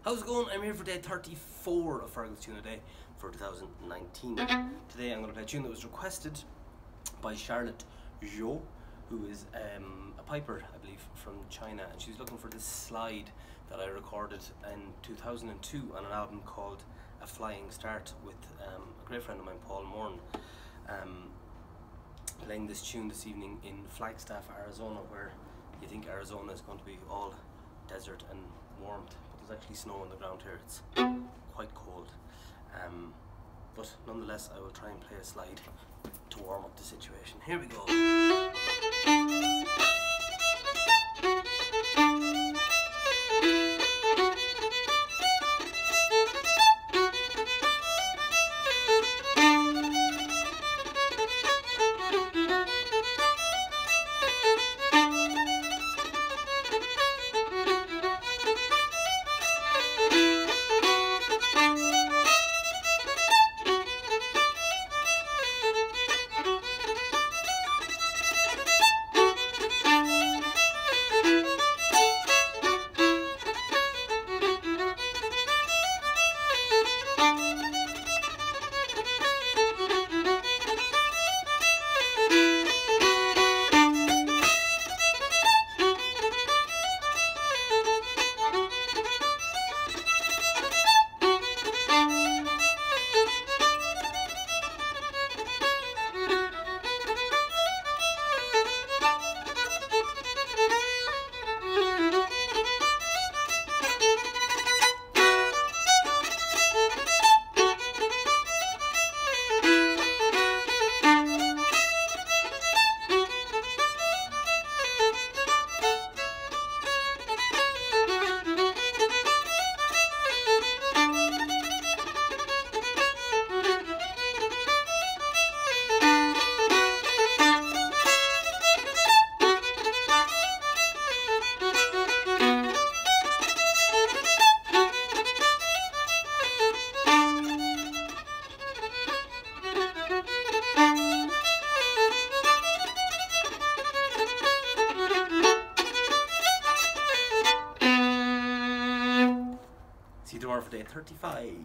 How's it going? I'm here for day 34 of Fergal Tune a Day for 2019. Today I'm going to play a tune that was requested by Charlotte Zhou, who is a piper, I believe, from China, and she's looking for this slide that I recorded in 2002 on an album called A Flying Start with a great friend of mine, Paul Moran. Playing this tune this evening in Flagstaff, Arizona, where you think Arizona is going to be all desert and warmth, but there's actually snow on the ground here. It's quite cold, but nonetheless I will try and play a slide to warm up the situation. Here we go. See you tomorrow for day 35.